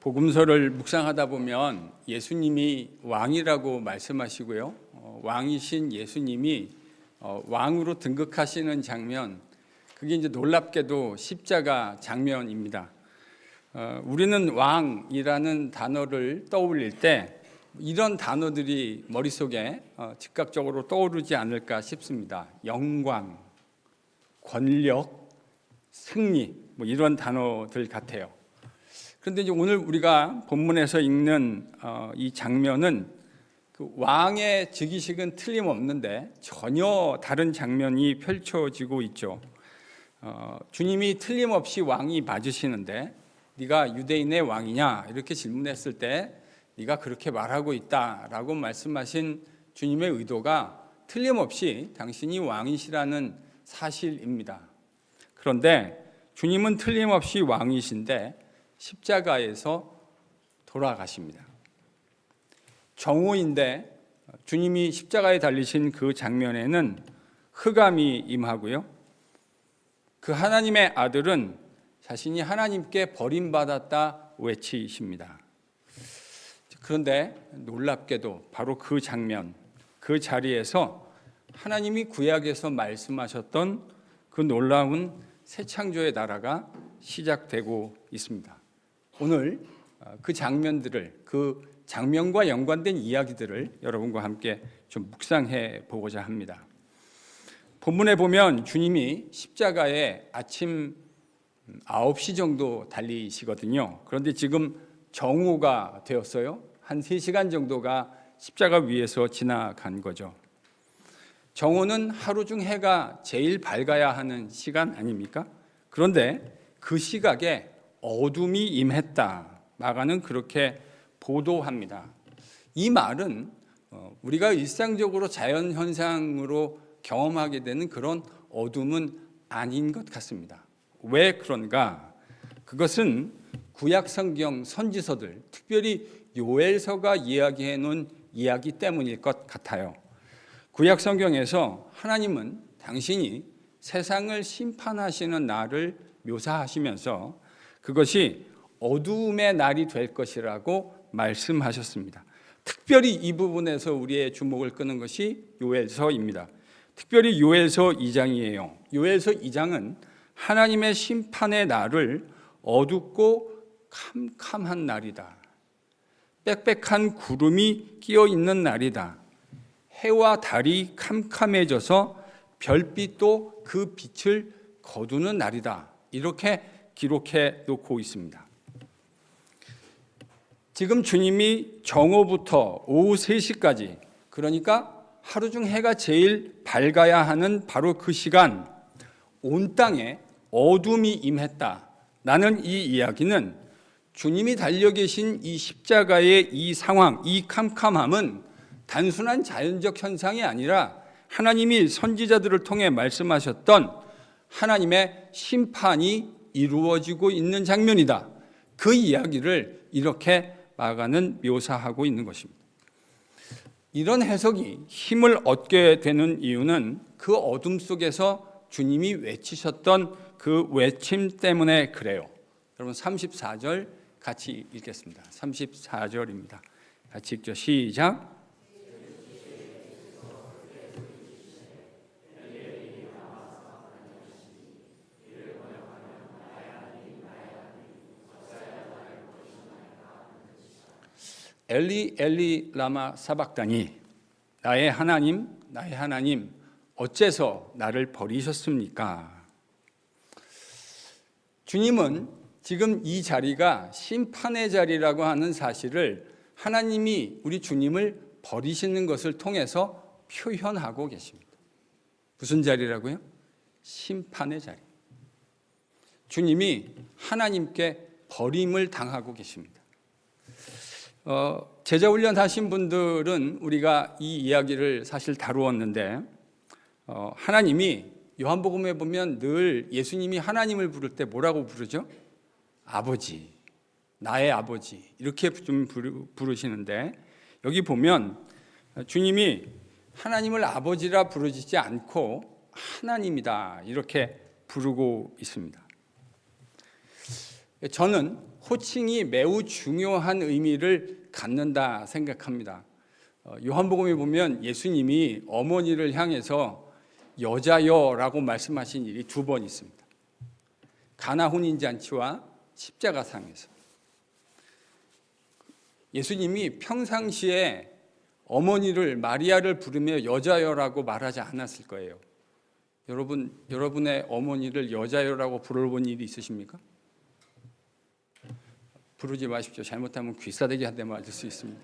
복음서를 묵상하다 보면 예수님이 왕이라고 말씀하시고요. 왕이신 예수님이 왕으로 등극하시는 장면, 그게 이제 놀랍게도 십자가 장면입니다. 우리는 왕이라는 단어를 떠올릴 때 이런 단어들이 머릿속에 즉각적으로 떠오르지 않을까 싶습니다. 영광, 권력, 승리, 이런 단어들 같아요. 그런데 이제 오늘 우리가 본문에서 읽는 이 장면은 그 왕의 즉위식은 틀림없는데 전혀 다른 장면이 펼쳐지고 있죠. 주님이 틀림없이 왕이 맞으시는데 네가 유대인의 왕이냐 이렇게 질문했을 때 네가 그렇게 말하고 있다라고 말씀하신 주님의 의도가 틀림없이 당신이 왕이시라는 사실입니다. 그런데 주님은 틀림없이 왕이신데 십자가에서 돌아가십니다. 정오인데 주님이 십자가에 달리신 그 장면에는 흑암이 임하고요. 그 하나님의 아들은 자신이 하나님께 버림받았다 외치십니다. 그런데 놀랍게도 바로 그 장면, 그 자리에서 하나님이 구약에서 말씀하셨던 그 놀라운 새 창조의 나라가 시작되고 있습니다. 오늘 그 장면들을, 그 장면과 연관된 이야기들을 여러분과 함께 좀 묵상해 보고자 합니다. 본문에 보면 주님이 십자가에 아침 9시 정도 달리시거든요. 그런데 지금 정오가 되었어요. 한 3시간 정도가 십자가 위에서 지나간 거죠. 정오는 하루 중 해가 제일 밝아야 하는 시간 아닙니까? 그런데 그 시각에 어둠이 임했다. 마가는 그렇게 보도합니다. 이 말은 우리가 일상적으로 자연현상으로 경험하게 되는 그런 어둠은 아닌 것 같습니다. 왜 그런가? 그것은 구약 성경 선지서들, 특별히 요엘서가 이야기해 놓은 이야기 때문일 것 같아요. 구약 성경에서 하나님은 당신이 세상을 심판하시는 날을 묘사하시면서 그것이 어두움의 날이 될 것이라고 말씀하셨습니다. 특별히 이 부분에서 우리의 주목을 끄는 것이 요엘서입니다. 특별히 요엘서 2장이에요. 요엘서 2장은 하나님의 심판의 날을 어둡고 캄캄한 날이다. 빽빽한 구름이 끼어 있는 날이다. 해와 달이 캄캄해져서 별빛도 그 빛을 거두는 날이다. 이렇게 기록해 놓고 있습니다. 지금 주님이 정오부터 오후 3시까지, 그러니까 하루 중 해가 제일 밝아야 하는 바로 그 시간, 온 땅에 어둠이 임했다. 나는 이 이야기는 주님이 달려 계신 이 십자가의 이 상황, 이 캄캄함은 단순한 자연적 현상이 아니라 하나님이 선지자들을 통해 말씀하셨던 하나님의 심판이 이루어지고 있는 장면이다. 그 이야기를 이렇게 마가는 묘사하고 있는 것입니다. 이런 해석이 힘을 얻게 되는 이유는 그 어둠 속에서 주님이 외치셨던 그 외침 때문에 그래요. 여러분 34절 같이 읽겠습니다. 34절입니다. 같이 읽죠. 시작. 엘리 엘리 라마 사박다니, 나의 하나님 나의 하나님 어째서 나를 버리셨습니까? 주님은 지금 이 자리가 심판의 자리라고 하는 사실을 하나님이 우리 주님을 버리시는 것을 통해서 표현하고 계십니다. 무슨 자리라고요? 심판의 자리. 주님이 하나님께 버림을 당하고 계십니다. 제자훈련 하신 분들은 우리가 이 이야기를 사실 다루었는데 하나님이 요한복음에 보면 늘 예수님이 하나님을 부를 때 뭐라고 부르죠? 아버지, 나의 아버지 이렇게 좀 부르시는데 여기 보면 주님이 하나님을 아버지라 부르지 않고 하나님이다 이렇게 부르고 있습니다. 저는 호칭이 매우 중요한 의미를 갖는다 생각합니다. 요한복음에 보면 예수님이 어머니를 향해서 여자여라고 말씀하신 일이 2번 있습니다. 가나 혼인잔치와 십자가상에서. 예수님이 평상시에 어머니를 마리아를 부르며 여자여라고 말하지 않았을 거예요. 여러분의 어머니를 여자여라고 부르본 일이 있으십니까? 부르지 마십시오. 잘못하면 귀싸대기 한 대 맞을 수 있습니다.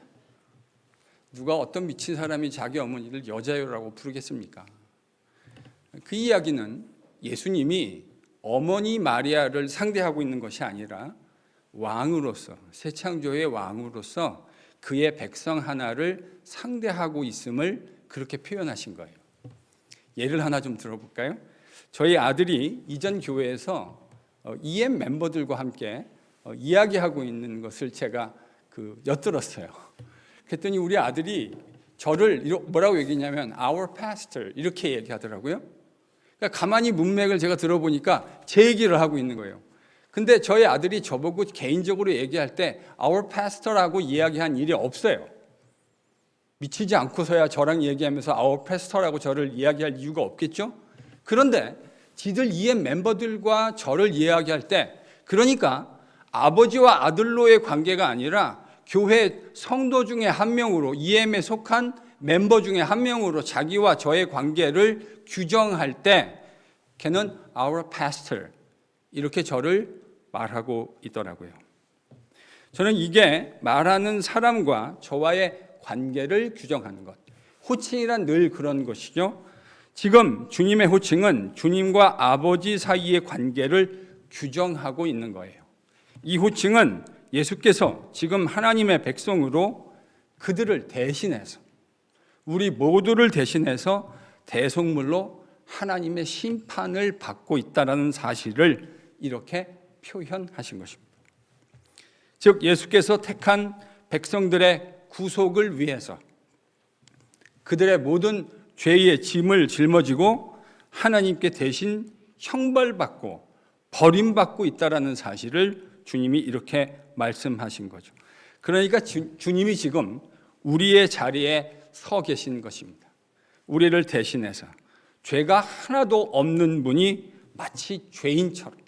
누가 어떤 미친 사람이 자기 어머니를 여자여라고 부르겠습니까? 그 이야기는 예수님이 어머니 마리아를 상대하고 있는 것이 아니라 왕으로서, 새 창조의 왕으로서 그의 백성 하나를 상대하고 있음을 그렇게 표현하신 거예요. 예를 하나 좀 들어볼까요? 저희 아들이 이전 교회에서 EM 멤버들과 함께 이야기하고 있는 것을 제가 엿들었어요. 그랬더니 우리 아들이 저를 뭐라고 얘기했냐면 Our pastor 이렇게 얘기하더라고요. 그러니까 가만히 문맥을 제가 들어보니까 제 얘기를 하고 있는 거예요. 근데 저희 아들이 저보고 개인적으로 얘기할 때 Our pastor라고 이야기한 일이 없어요. 미치지 않고서야 저랑 얘기하면서 Our pastor라고 저를 이야기할 이유가 없겠죠? 그런데 지들 EM 멤버들과 저를 이야기할 때 그러니까 아버지와 아들로의 관계가 아니라 교회 성도 중에 한 명으로 EM에 속한 멤버 중에 한 명으로 자기와 저의 관계를 규정할 때 걔는 our pastor 이렇게 저를 말하고 있더라고요. 저는 이게 말하는 사람과 저와의 관계를 규정하는 것. 호칭이란 늘 그런 것이죠. 지금 주님의 호칭은 주님과 아버지 사이의 관계를 규정하고 있는 거예요. 이 호칭은 예수께서 지금 하나님의 백성으로 그들을 대신해서 우리 모두를 대신해서 대속물로 하나님의 심판을 받고 있다는 사실을 이렇게 표현하신 것입니다. 즉 예수께서 택한 백성들의 구속을 위해서 그들의 모든 죄의 짐을 жил머지고 하나님께 대신 형벌받고 버림받고 있다는 사실을 주님이 이렇게 말씀하신 거죠. 그러니까 주님이 지금 우리의 자리에 서 계신 것입니다. 우리를 대신해서 죄가 하나도 없는 분이 마치 죄인처럼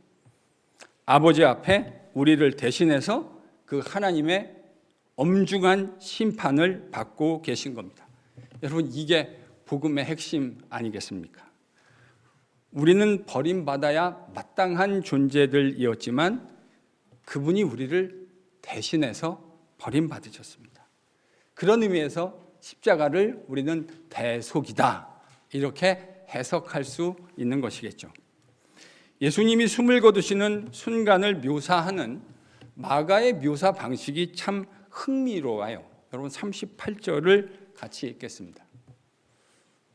아버지 앞에 우리를 대신해서 그 하나님의 엄중한 심판을 받고 계신 겁니다. 여러분 이게 복음의 핵심 아니겠습니까? 우리는 버림받아야 마땅한 존재들이었지만 그분이 우리를 대신해서 버림받으셨습니다. 그런 의미에서 십자가를 우리는 대속이다 이렇게 해석할 수 있는 것이겠죠. 예수님이 숨을 거두시는 순간을 묘사하는 마가의 묘사 방식이 참 흥미로워요. 여러분 38절을 같이 읽겠습니다.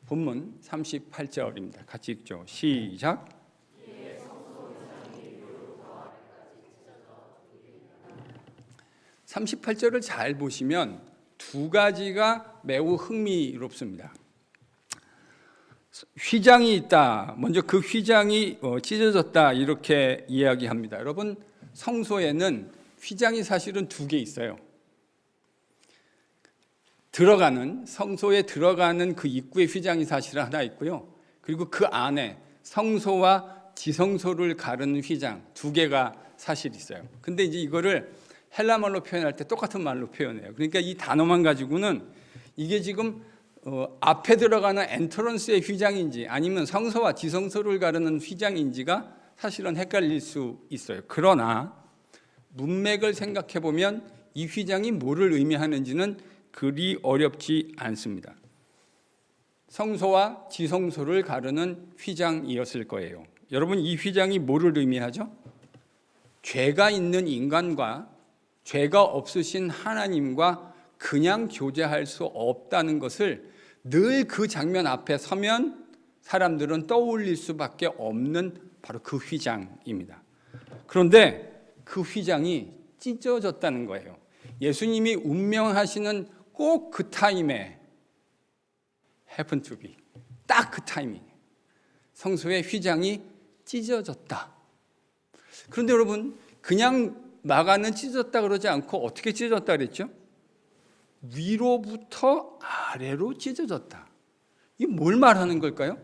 본문 38절입니다. 같이 읽죠. 시작. 38절을 잘 보시면 두 가지가 매우 흥미롭습니다. 휘장이 있다. 먼저 그 휘장이 찢어졌다 이렇게 이야기합니다. 여러분 성소에는 휘장이 사실은 2개 있어요. 성소에 들어가는 그 입구에 휘장이 사실은 하나 있고요. 그리고 그 안에 성소와 지성소를 가르는 휘장 2개가 사실 있어요. 근데 이제 이거를 헬라말로 표현할 때 똑같은 말로 표현해요. 그러니까 이 단어만 가지고는 이게 지금 앞에 들어가는 엔트런스의 휘장인지 아니면 성소와 지성소를 가르는 휘장인지가 사실은 헷갈릴 수 있어요. 그러나 문맥을 생각해 보면 이 휘장이 뭐를 의미하는지는 그리 어렵지 않습니다. 성소와 지성소를 가르는 휘장이었을 거예요. 여러분 이 휘장이 뭐를 의미하죠? 죄가 있는 인간과 죄가 없으신 하나님과 그냥 교제할 수 없다는 것을 늘 그 장면 앞에 서면 사람들은 떠올릴 수밖에 없는 바로 그 휘장입니다. 그런데 그 휘장이 찢어졌다는 거예요. 예수님이 운명하시는 꼭 그 타임에 happen to be 딱 그 타이밍 성소의 휘장이 찢어졌다. 그런데 여러분 그냥 마가는 찢어졌다 그러지 않고 어떻게 찢어졌다 그랬죠? 위로부터 아래로 찢어졌다. 이게 뭘 말하는 걸까요?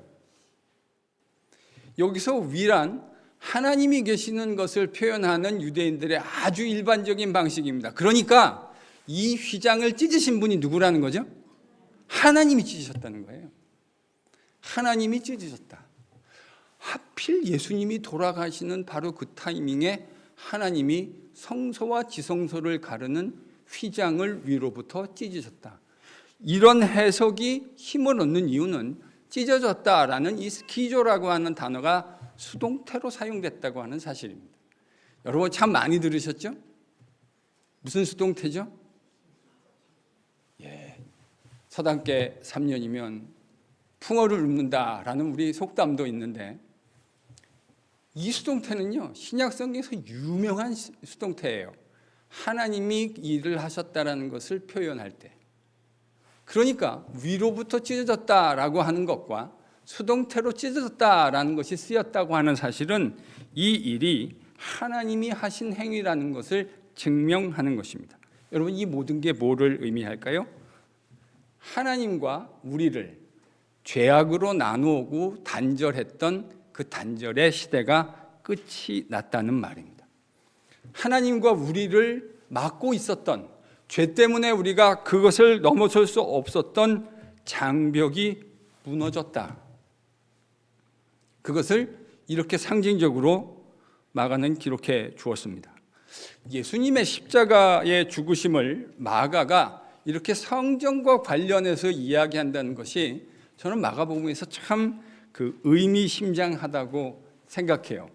여기서 위란 하나님이 계시는 것을 표현하는 유대인들의 아주 일반적인 방식입니다. 그러니까 이 휘장을 찢으신 분이 누구라는 거죠? 하나님이 찢으셨다는 거예요. 하나님이 찢으셨다. 하필 예수님이 돌아가시는 바로 그 타이밍에 하나님이 성소와 지성소를 가르는 휘장을 위로부터 찢으셨다. 이런 해석이 힘을 얻는 이유는 찢어졌다라는 이 스키조라고 하는 단어가 수동태로 사용됐다고 하는 사실입니다. 여러분 참 많이 들으셨죠? 무슨 수동태죠? 서당계 3년이면 풍어를 읊는다라는 우리 속담도 있는데 이 수동태는요 신약 성경에서 유명한 수동태예요. 하나님이 일을 하셨다라는 것을 표현할 때, 그러니까 위로부터 찢어졌다라고 하는 것과 수동태로 찢어졌다라는 것이 쓰였다고 하는 사실은 이 일이 하나님이 하신 행위라는 것을 증명하는 것입니다. 여러분 이 모든 게 뭐를 의미할까요? 하나님과 우리를 죄악으로 나누고 단절했던 그 단절의 시대가 끝이 났다는 말입니다. 하나님과 우리를 막고 있었던, 죄 때문에 우리가 그것을 넘어설 수 없었던 장벽이 무너졌다. 그것을 이렇게 상징적으로 마가는 기록해 주었습니다. 예수님의 십자가의 죽으심을 마가가 이렇게 성전과 관련해서 이야기한다는 것이 저는 마가복음에서 참 그 의미심장하다고 생각해요.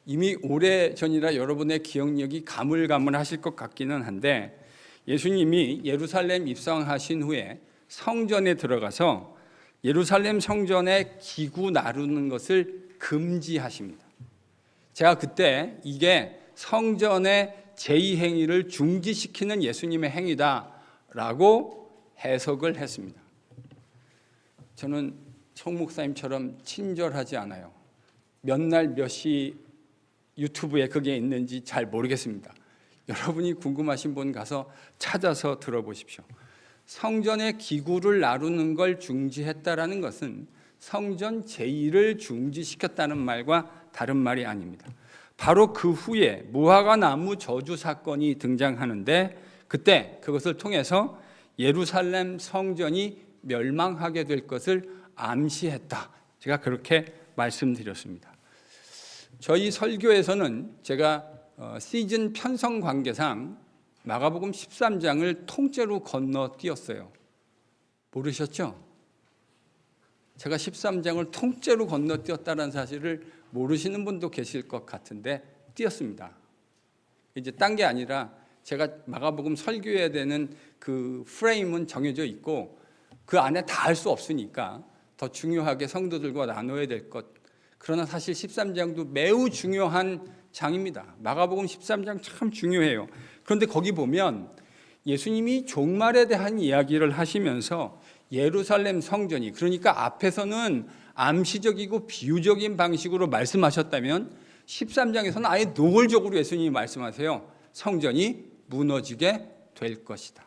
이미 오래전이라 여러분의 기억력이 가물가물하실 것 같기는 한데 예수님이 예루살렘 입성하신 후에 성전에 들어가서 예루살렘 성전에 기구 나르는 것을 금지하십니다. 제가 그때 이게 성전의 제2행위를 중지시키는 예수님의 행위다라고 해석을 했습니다. 저는 송 목사님처럼 친절하지 않아요. 몇 날 몇 시 유튜브에 그게 있는지 잘 모르겠습니다. 여러분이 궁금하신 분 가서 찾아서 들어보십시오. 성전의 기구를 나누는 걸 중지했다라는 것은 성전 제2를 중지시켰다는 말과 다른 말이 아닙니다. 바로 그 후에 무화과 나무 저주 사건이 등장하는데 그때 그것을 통해서 예루살렘 성전이 멸망하게 될 것을 암시했다. 제가 그렇게 말씀드렸습니다. 저희 설교에서는 제가 시즌 편성 관계상 마가복음 13장을 통째로 건너뛰었어요. 모르셨죠? 제가 13장을 통째로 건너뛰었다는 사실을 모르시는 분도 계실 것 같은데 띄었습니다. 이제 딴 게 아니라 제가 마가복음 설교해야 되는 그 프레임은 정해져 있고 그 안에 다 할 수 없으니까 더 중요하게 성도들과 나눠야 될 것. 그러나 사실 13장도 매우 중요한 장입니다. 마가복음 13장 참 중요해요. 그런데 거기 보면 예수님이 종말에 대한 이야기를 하시면서 예루살렘 성전이, 그러니까 앞에서는 암시적이고 비유적인 방식으로 말씀하셨다면 13장에서는 아예 노골적으로 예수님이 말씀하세요. 성전이 무너지게 될 것이다.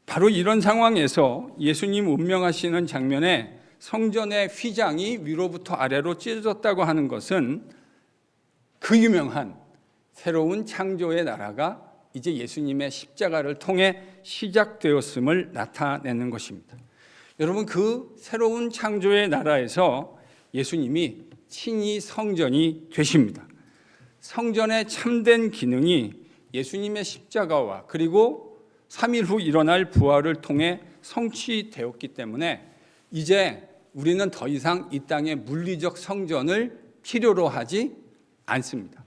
바로 이런 상황에서 예수님 운명하시는 장면에 성전의 휘장이 위로부터 아래로 찢어졌다고 하는 것은 그 유명한 새로운 창조의 나라가 이제 예수님의 십자가를 통해 시작되었음을 나타내는 것입니다. 여러분 그 새로운 창조의 나라에서 예수님이 친히 성전이 되십니다. 성전의 참된 기능이 예수님의 십자가와 그리고 3일 후 일어날 부활을 통해 성취되었기 때문에 이제 우리는 더 이상 이 땅의 물리적 성전을 필요로 하지 않습니다.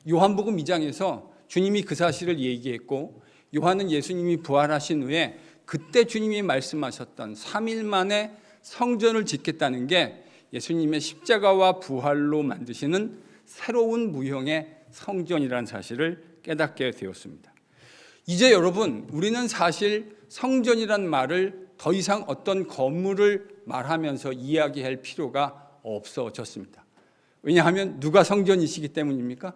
요한복음 2장에서 주님이 그 사실을 얘기했고 요한은 예수님이 부활하신 후에 그때 주님이 말씀하셨던 3일 만에 성전을 짓겠다는 게 예수님의 십자가와 부활로 만드시는 새로운 무형의 성전이라는 사실을 깨닫게 되었습니다. 이제 여러분 우리는 사실 성전이란 말을 더 이상 어떤 건물을 말하면서 이야기할 필요가 없어졌습니다. 왜냐하면 누가 성전이시기 때문입니까?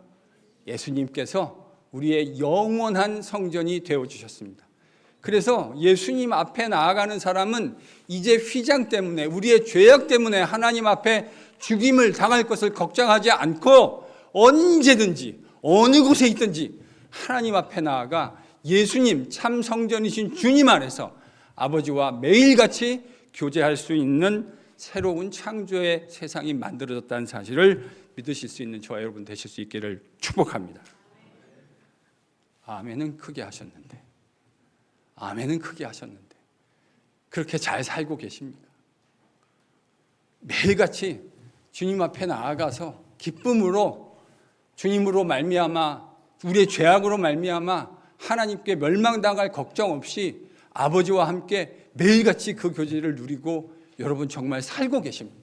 예수님께서 우리의 영원한 성전이 되어주셨습니다. 그래서 예수님 앞에 나아가는 사람은 이제 휘장 때문에, 우리의 죄악 때문에 하나님 앞에 죽임을 당할 것을 걱정하지 않고 언제든지 어느 곳에 있든지 하나님 앞에 나아가 예수님, 참 성전이신 주님 안에서 아버지와 매일같이 교제할 수 있는 새로운 창조의 세상이 만들어졌다는 사실을 믿으실 수 있는 저와 여러분 되실 수 있기를 축복합니다. 아멘은 크게 하셨는데, 아멘은 크게 하셨는데 그렇게 잘 살고 계십니까? 매일같이 주님 앞에 나아가서 기쁨으로 주님으로 말미암아, 우리의 죄악으로 말미암아 하나님께 멸망당할 걱정 없이 아버지와 함께 매일같이 그 교제를 누리고 여러분 정말 살고 계십니다.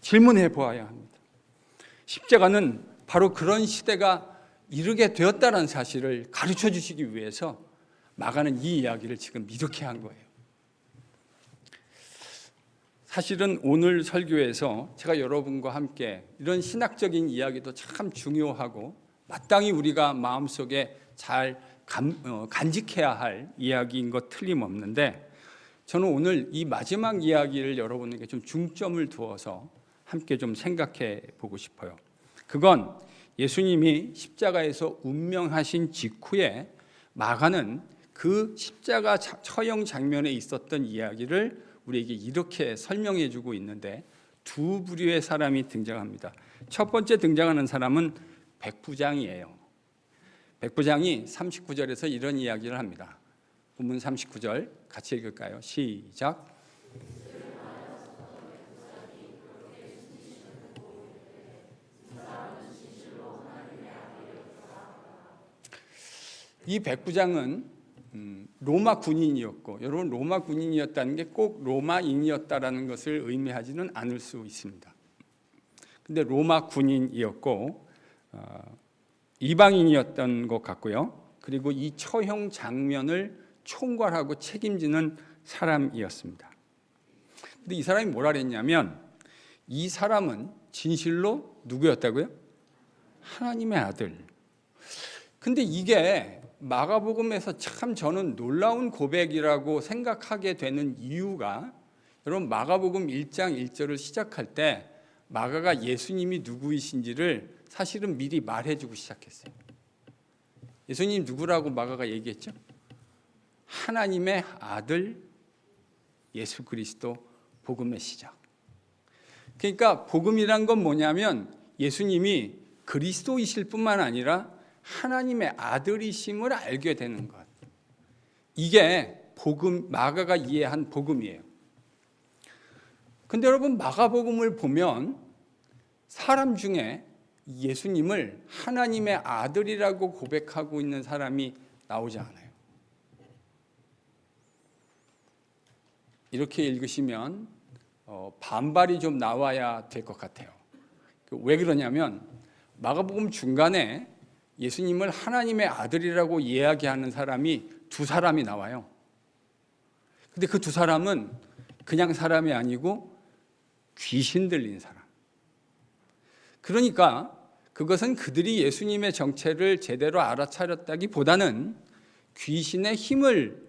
질문해 보아야 합니다. 십자가는 바로 그런 시대가 이르게 되었다는 사실을 가르쳐 주시기 위해서 마가는 이 이야기를 지금 이렇게 한 거예요. 사실은 오늘 설교에서 제가 여러분과 함께 이런 신학적인 이야기도 참 중요하고 마땅히 우리가 마음속에 잘 간직해야 할 이야기인 것 틀림없는데, 저는 오늘 이 마지막 이야기를 여러분에게 좀 중점을 두어서 함께 좀 생각해 보고 싶어요. 그건 예수님이 십자가에서 운명하신 직후에 마가는 그 십자가 처형 장면에 있었던 이야기를 우리에게 이렇게 설명해 주고 있는데, 두 부류의 사람이 등장합니다. 첫 번째 등장하는 사람은 백부장이에요. 백부장이 39절에서 이런 이야기를 합니다. 본문 39절 같이 읽을까요? 시작. 이 백부장은 로마 군인이었고, 여러분 로마 군인이었다는 게 꼭 로마인이었다라는 것을 의미하지는 않을 수 있습니다. 근데 로마 군인이었고 이방인이었던 것 같고요. 그리고 이 처형 장면을 총괄하고 책임지는 사람이었습니다. 근데 이 사람이 뭐라 그랬냐면, 이 사람은 진실로 누구였다고요? 하나님의 아들. 근데 이게 마가복음에서 참 저는 놀라운 고백이라고 생각하게 되는 이유가, 여러분 마가복음 1장 1절을 시작할 때 마가가 예수님이 누구이신지를 사실은 미리 말해주고 시작했어요. 예수님 누구라고 마가가 얘기했죠? 하나님의 아들 예수 그리스도, 복음의 시작. 그러니까 복음이란 건 뭐냐면 예수님이 그리스도이실 뿐만 아니라 하나님의 아들이심을 알게 되는 것. 이게 복음, 마가가 이해한 복음이에요. 근데 여러분 마가복음을 보면 사람 중에 예수님을 하나님의 아들이라고 고백하고 있는 사람이 나오지 않아요. 이렇게 읽으시면 반발이 좀 나와야 될 것 같아요. 왜 그러냐면 마가복음 중간에 예수님을 하나님의 아들이라고 이야기하는 사람이 두 사람이 나와요. 근데 그 두 사람은 그냥 사람이 아니고 귀신 들린 사람. 그러니까 그것은 그들이 예수님의 정체를 제대로 알아차렸다기보다는 귀신의 힘을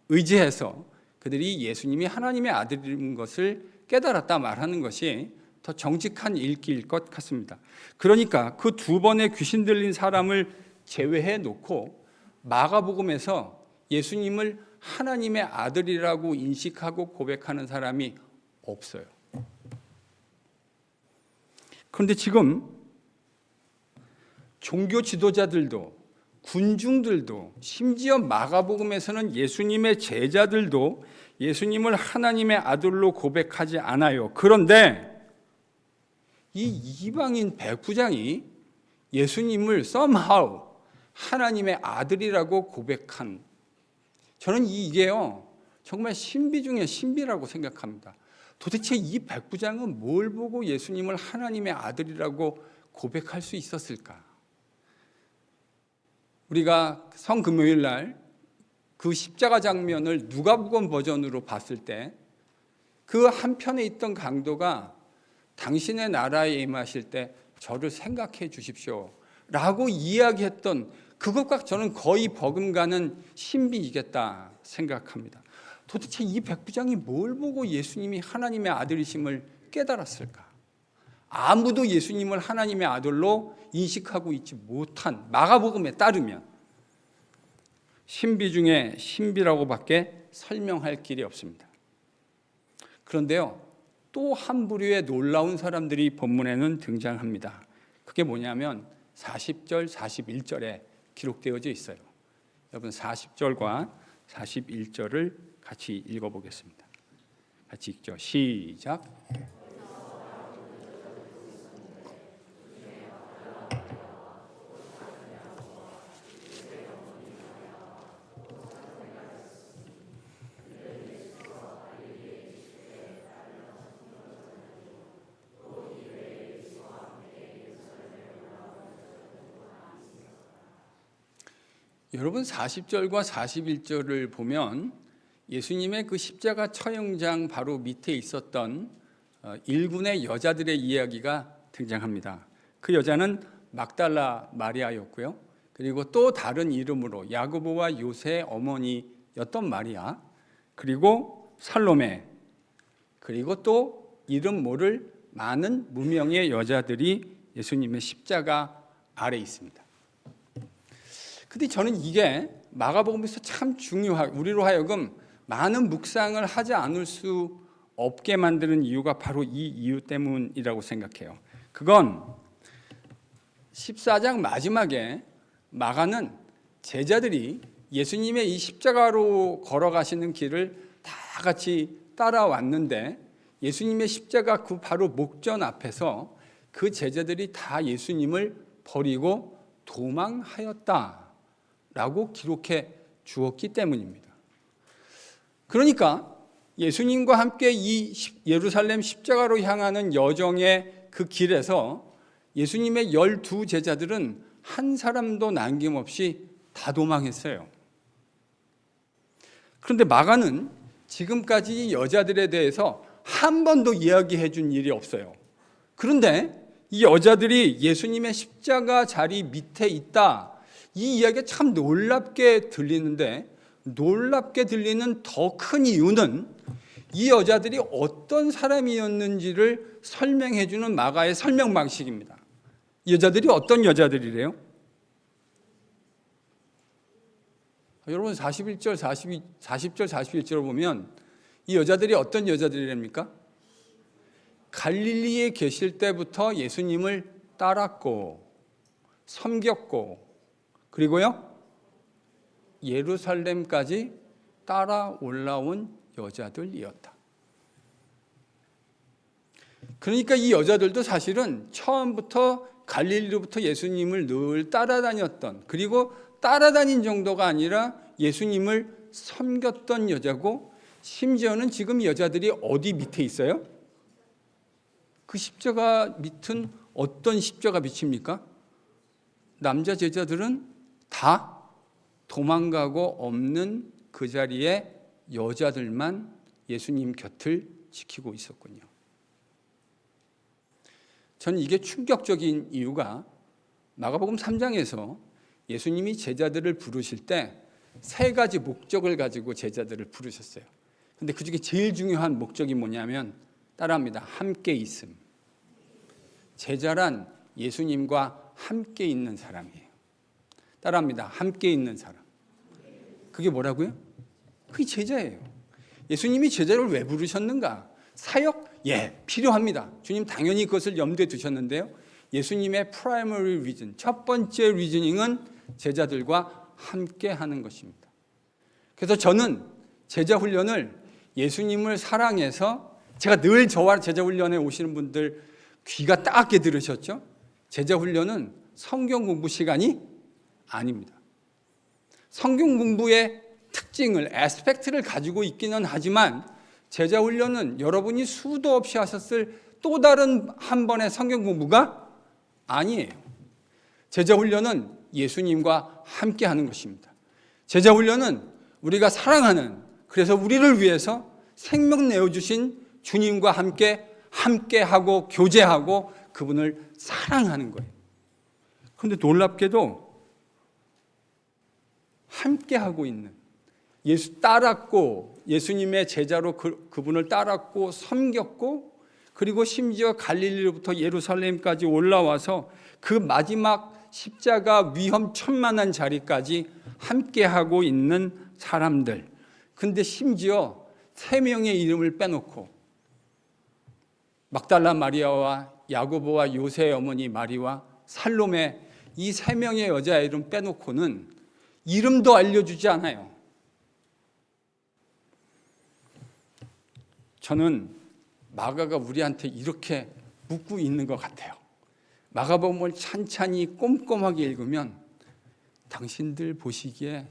의지해서 그들이 예수님이 하나님의 아들인 것을 깨달았다 말하는 것이 더 정직한 읽기일 것 같습니다. 그러니까 그 두 번의 귀신 들린 사람을 제외해 놓고 마가복음에서 예수님을 하나님의 아들이라고 인식하고 고백하는 사람이 없어요. 그런데 지금 종교 지도자들도, 군중들도, 심지어 마가복음에서는 예수님의 제자들도 예수님을 하나님의 아들로 고백하지 않아요. 그런데 이 이방인 백부장이 예수님을 somehow 하나님의 아들이라고 고백한, 저는 이게요 정말 신비 중에 신비라고 생각합니다. 도대체 이 백부장은 뭘 보고 예수님을 하나님의 아들이라고 고백할 수 있었을까? 우리가 성금요일 날 그 십자가 장면을 누가복음 버전으로 봤을 때 그 한편에 있던 강도가 당신의 나라에 임하실 때 저를 생각해 주십시오 라고 이야기했던 그것과 저는 거의 버금가는 신비이겠다 생각합니다. 도대체 이 백부장이 뭘 보고 예수님이 하나님의 아들이심을 깨달았을까? 아무도 예수님을 하나님의 아들로 인식하고 있지 못한 마가복음에 따르면 신비 중에 신비라고밖에 설명할 길이 없습니다. 그런데요, 또 한 부류의 놀라운 사람들이 본문에는 등장합니다. 그게 뭐냐면 40절, 41절에 기록되어져 있어요. 여러분 40절과 41절을 같이 읽어보겠습니다. 같이 읽죠. 시작. 여러분 40절과 41절을 보면 예수님의 그 십자가 처형장 바로 밑에 있었던 일군의 여자들의 이야기가 등장합니다. 그 여자는 막달라 마리아였고요. 그리고 또 다른 이름으로 야고보와 요새의 어머니였던 마리아, 그리고 살로메, 그리고 또 이름 모를 많은 무명의 여자들이 예수님의 십자가 아래에 있습니다. 근데 저는 이게 마가복음에서 참 중요하고 우리로 하여금 많은 묵상을 하지 않을 수 없게 만드는 이유가 바로 이 이유 때문이라고 생각해요. 그건 14장 마지막에 마가는 제자들이 예수님의 이 십자가로 걸어가시는 길을 다 같이 따라왔는데 예수님의 십자가 그 바로 목전 앞에서 그 제자들이 다 예수님을 버리고 도망하였다 라고 기록해 주었기 때문입니다. 그러니까 예수님과 함께 이 예루살렘 십자가로 향하는 여정의 그 길에서 예수님의 12 제자들은 한 사람도 남김없이 다 도망했어요. 그런데 마가는 지금까지 이 여자들에 대해서 한 번도 이야기해 준 일이 없어요. 그런데 이 여자들이 예수님의 십자가 자리 밑에 있다, 이 이야기가 참 놀랍게 들리는데, 놀랍게 들리는 더 큰 이유는 이 여자들이 어떤 사람이었는지를 설명해 주는 마가의 설명 방식입니다. 이 여자들이 어떤 여자들이래요? 여러분 41절, 40절, 41절을 보면 이 여자들이 어떤 여자들이랍니까? 갈릴리에 계실 때부터 예수님을 따랐고 섬겼고 그리고요 예루살렘까지 따라 올라온 여자들이었다. 그러니까 이 여자들도 사실은 처음부터 갈릴리로부터 예수님을 늘 따라다녔던, 그리고 따라다닌 정도가 아니라 예수님을 섬겼던 여자고, 심지어는 지금 여자들이 어디 밑에 있어요? 그 십자가 밑은 어떤 십자가 밑입니까? 남자 제자들은 다 도망가고 없는 그 자리에 여자들만 예수님 곁을 지키고 있었군요. 저는 이게 충격적인 이유가 마가복음 3장에서 예수님이 제자들을 부르실 때 세 가지 목적을 가지고 제자들을 부르셨어요. 근데 그 중에 제일 중요한 목적이 뭐냐면 따라합니다. 함께 있음. 제자란 예수님과 함께 있는 사람이에요. 따라합니다. 함께 있는 사람. 그게 뭐라고요? 그게 제자예요. 예수님이 제자를 왜 부르셨는가? 사역? 예, 필요합니다. 주님 당연히 그것을 염두에 두셨는데요. 예수님의 프라이머리 리즌, 첫 번째 리즈닝은 제자들과 함께 하는 것입니다. 그래서 저는 제자 훈련을 예수님을 사랑해서, 제가 늘 저와 제자 훈련에 오시는 분들 귀가 따갑게 들으셨죠? 제자 훈련은 성경 공부 시간이 아닙니다. 성경 공부의 특징을, 애스펙트를 가지고 있기는 하지만 제자 훈련은 여러분이 수도 없이 하셨을 또 다른 한 번의 성경 공부가 아니에요. 제자 훈련은 예수님과 함께 하는 것입니다. 제자 훈련은 우리가 사랑하는, 그래서 우리를 위해서 생명 내어주신 주님과 함께 함께하고 교제하고 그분을 사랑하는 거예요. 그런데 놀랍게도 함께하고 있는, 예수 따랐고 예수님의 제자로 그분을 따랐고 섬겼고, 그리고 심지어 갈릴리로부터 예루살렘까지 올라와서 그 마지막 십자가 위험천만한 자리까지 함께하고 있는 사람들. 근데 심지어 3명의 이름을 빼놓고 막달라 마리아와 야고보와 요새의 어머니 마리와 살로메, 이 3명의 여자 이름 빼놓고는 이름도 알려주지 않아요. 저는 마가가 우리한테 이렇게 묻고 있는 것 같아요. 마가복음을 찬찬히 꼼꼼하게 읽으면 당신들 보시기에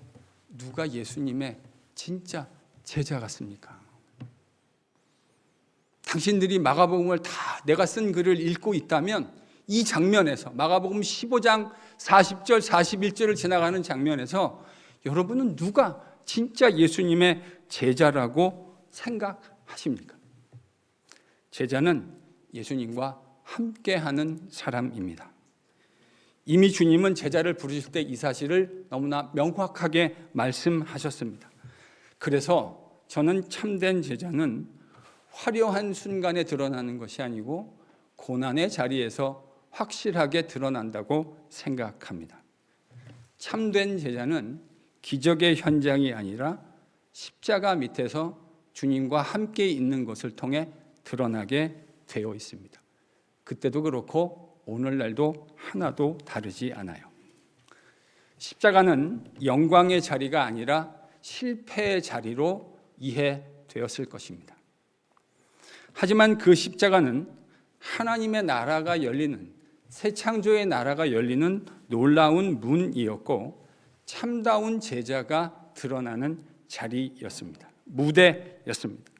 누가 예수님의 진짜 제자 같습니까? 당신들이 마가복음을 다 내가 쓴 글을 읽고 있다면 이 장면에서, 마가복음 15장 40절 41절을 지나가는 장면에서 여러분은 누가 진짜 예수님의 제자라고 생각하십니까? 제자는 예수님과 함께하는 사람입니다. 이미 주님은 제자를 부르실 때 이 사실을 너무나 명확하게 말씀하셨습니다. 그래서 저는 참된 제자는 화려한 순간에 드러나는 것이 아니고 고난의 자리에서 확실하게 드러난다고 생각합니다. 참된 제자는 기적의 현장이 아니라 십자가 밑에서 주님과 함께 있는 것을 통해 드러나게 되어 있습니다. 그때도 그렇고 오늘날도 하나도 다르지 않아요. 십자가는 영광의 자리가 아니라 실패의 자리로 이해되었을 것입니다. 하지만 그 십자가는 하나님의 나라가 열리는, 새 창조의 나라가 열리는 놀라운 문이었고 참다운 제자가 드러나는 자리였습니다. 무대였습니다.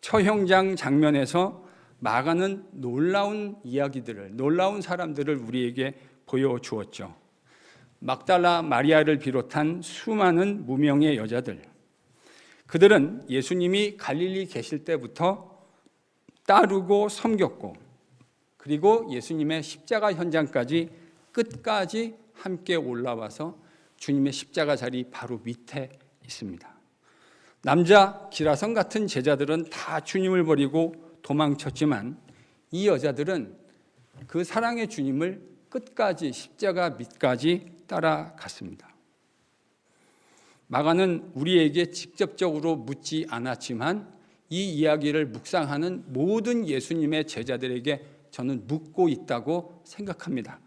처형장 장면에서 마가는 놀라운 이야기들을, 놀라운 사람들을 우리에게 보여주었죠. 막달라 마리아를 비롯한 수많은 무명의 여자들, 그들은 예수님이 갈릴리 계실 때부터 따르고 섬겼고, 그리고 예수님의 십자가 현장까지 끝까지 함께 올라와서 주님의 십자가 자리 바로 밑에 있습니다. 남자 기라성 같은 제자들은 다 주님을 버리고 도망쳤지만 이 여자들은 그 사랑의 주님을 끝까지 십자가 밑까지 따라갔습니다. 마가는 우리에게 직접적으로 묻지 않았지만 이 이야기를 묵상하는 모든 예수님의 제자들에게 저는 묻고 있다고 생각합니다.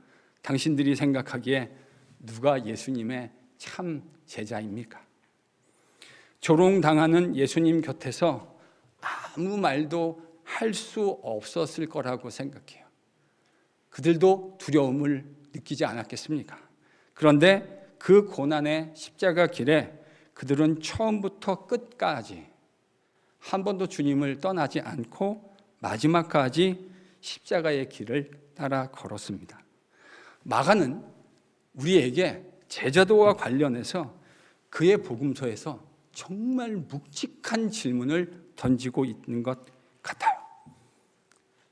당신들이 생각하기에 누가 예수님의 참 제자입니까? 조롱당하는 예수님 곁에서 아무 말도 할 수 없었을 거라고 생각해요. 그들도 두려움을 느끼지 않았겠습니까? 그런데 그 고난의 십자가 길에 그들은 처음부터 끝까지 한 번도 주님을 떠나지 않고 마지막까지 십자가의 길을 따라 걸었습니다. 마가는 우리에게 제자도와 관련해서 그의 복음서에서 정말 묵직한 질문을 던지고 있는 것 같아요.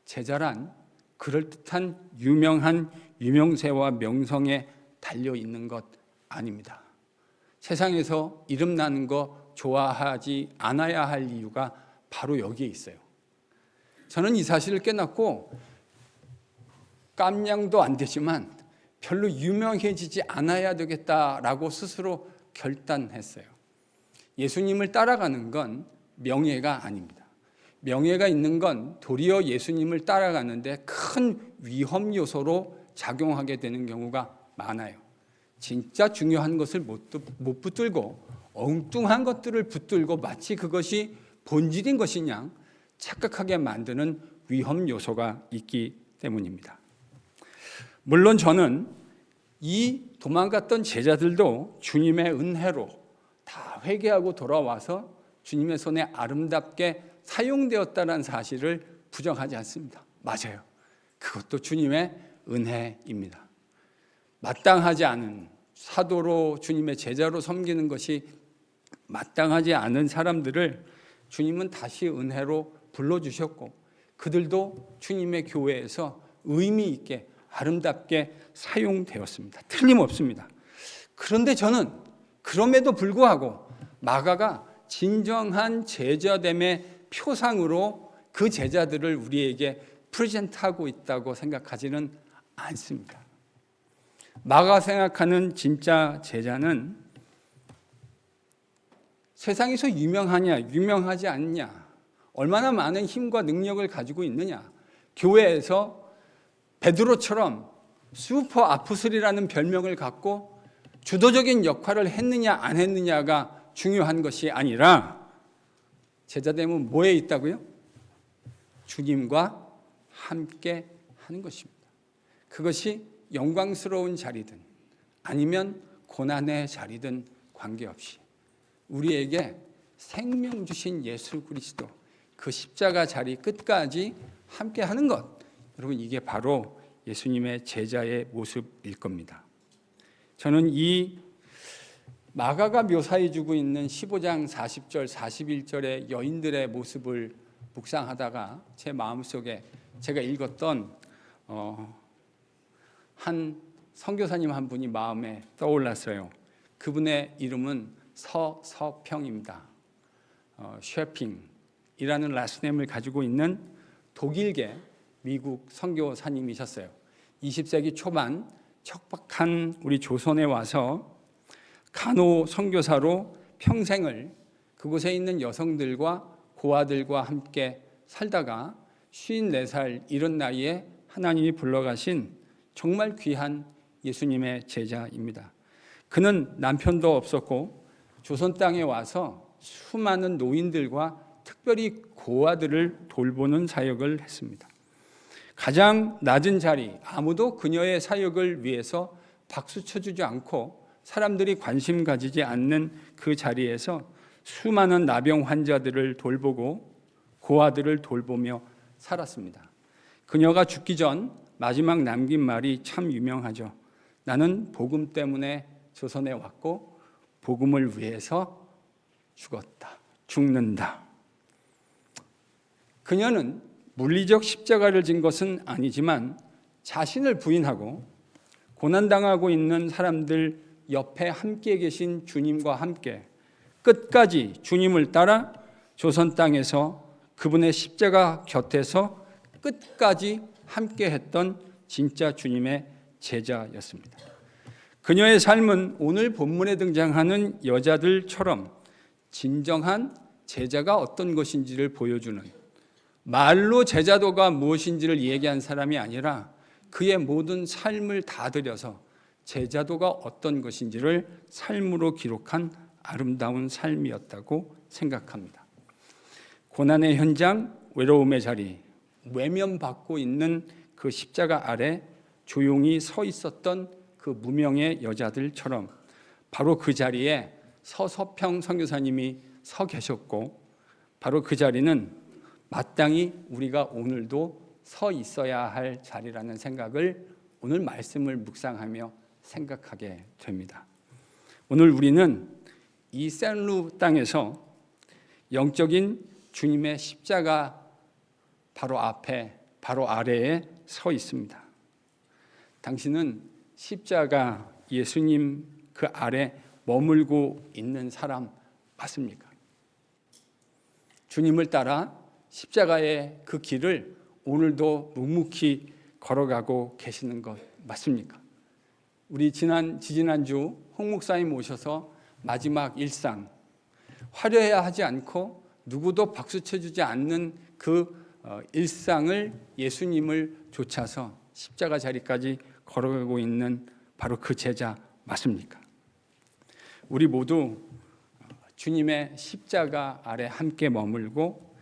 제자란 그럴듯한 유명한 유명세와 명성에 달려있는 것 아닙니다. 세상에서 이름 나는 거 좋아하지 않아야 할 이유가 바로 여기에 있어요. 저는 이 사실을 깨닫고 깜냥도 안 되지만 별로 유명해지지 않아야 되겠다라고 스스로 결단했어요. 예수님을 따라가는 건 명예가 아닙니다. 명예가 있는 건 도리어 예수님을 따라가는데 큰 위험 요소로 작용하게 되는 경우가 많아요. 진짜 중요한 것을 못 붙들고 엉뚱한 것들을 붙들고 마치 그것이 본질인 것이냐 착각하게 만드는 위험 요소가 있기 때문입니다. 물론 저는 이 도망갔던 제자들도 주님의 은혜로 다 회개하고 돌아와서 주님의 손에 아름답게 사용되었다는 사실을 부정하지 않습니다. 맞아요. 그것도 주님의 은혜입니다. 마땅하지 않은 사도로 주님의 제자로 섬기는 것이 마땅하지 않은 사람들을 주님은 다시 은혜로 불러주셨고 그들도 주님의 교회에서 의미 있게 아름답게 사용되었습니다. 틀림없습니다. 그런데 저는 그럼에도 불구하고 마가가 진정한 제자됨의 표상으로 그 제자들을 우리에게 프레젠트하고 있다고 생각하지는 않습니다. 마가가 생각하는 진짜 제자는 세상에서 유명하냐, 유명하지 않냐, 얼마나 많은 힘과 능력을 가지고 있느냐, 교회에서 베드로처럼 슈퍼 아포슬이라는 별명을 갖고 주도적인 역할을 했느냐 안 했느냐가 중요한 것이 아니라 제자됨은 뭐에 있다고요? 주님과 함께 하는 것입니다. 그것이 영광스러운 자리든 아니면 고난의 자리든 관계없이 우리에게 생명 주신 예수 그리스도 그 십자가 자리 끝까지 함께 하는 것, 여러분 이게 바로 예수님의 제자의 모습일 겁니다. 저는 이 마가가 묘사해주고 있는 15장 40절 41절의 여인들의 모습을 묵상하다가 제 마음속에 제가 읽었던 한 선교사님 한 분이 마음에 떠올랐어요. 그분의 이름은 서평입니다. 쉐핑이라는 라스네임을 가지고 있는 독일계 미국 선교사님이셨어요. 20세기 초반 척박한 우리 조선에 와서 간호 선교사로 평생을 그곳에 있는 여성들과 고아들과 함께 살다가 54살 이른 나이에 하나님이 불러가신 정말 귀한 예수님의 제자입니다. 그는 남편도 없었고 조선 땅에 와서 수많은 노인들과 특별히 고아들을 돌보는 사역을 했습니다. 가장 낮은 자리, 아무도 그녀의 사역을 위해서 박수 쳐주지 않고 사람들이 관심 가지지 않는 그 자리에서 수많은 나병 환자들을 돌보고 고아들을 돌보며 살았습니다. 그녀가 죽기 전 마지막 남긴 말이 참 유명하죠. 나는 복음 때문에 조선에 왔고 복음을 위해서 죽었다, 죽는다. 그녀는 물리적 십자가를 진 것은 아니지만 자신을 부인하고 고난당하고 있는 사람들 옆에 함께 계신 주님과 함께 끝까지 주님을 따라 조선 땅에서 그분의 십자가 곁에서 끝까지 함께 했던 진짜 주님의 제자였습니다. 그녀의 삶은 오늘 본문에 등장하는 여자들처럼 진정한 제자가 어떤 것인지를 보여주는, 말로 제자도가 무엇인지를 얘기한 사람이 아니라 그의 모든 삶을 다 들여서 제자도가 어떤 것인지를 삶으로 기록한 아름다운 삶이었다고 생각합니다. 고난의 현장, 외로움의 자리, 외면받고 있는 그 십자가 아래 조용히 서 있었던 그 무명의 여자들처럼 바로 그 자리에 서평 선교사님이 서 계셨고, 바로 그 자리는 마땅히 우리가 오늘도 서 있어야 할 자리라는 생각을 오늘 말씀을 묵상하며 생각하게 됩니다. 오늘 우리는 이 센루 땅에서 영적인 주님의 십자가 바로 앞에, 바로 아래에 서 있습니다. 당신은 십자가 예수님 그 아래 머물고 있는 사람 맞습니까? 주님을 따라 십자가의 그 길을 오늘도 묵묵히 걸어가고 계시는 것 맞습니까? 우리 지지난주 홍 목사님 오셔서 마지막 일상, 화려해야 하지 않고 누구도 박수 쳐주지 않는 그 일상을 예수님을 좇아서 십자가 자리까지 걸어가고 있는 바로 그 제자 맞습니까? 우리 모두 주님의 십자가 아래 함께 머물고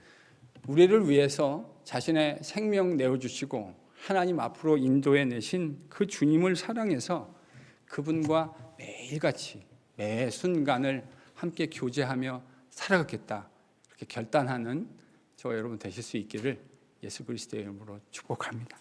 우리를 위해서 자신의 생명 내어주시고 하나님 앞으로 인도해 내신 그 주님을 사랑해서 그분과 매일같이 매 순간을 함께 교제하며 살아가겠다, 이렇게 결단하는 저와 여러분 되실 수 있기를 예수 그리스도의 이름으로 축복합니다.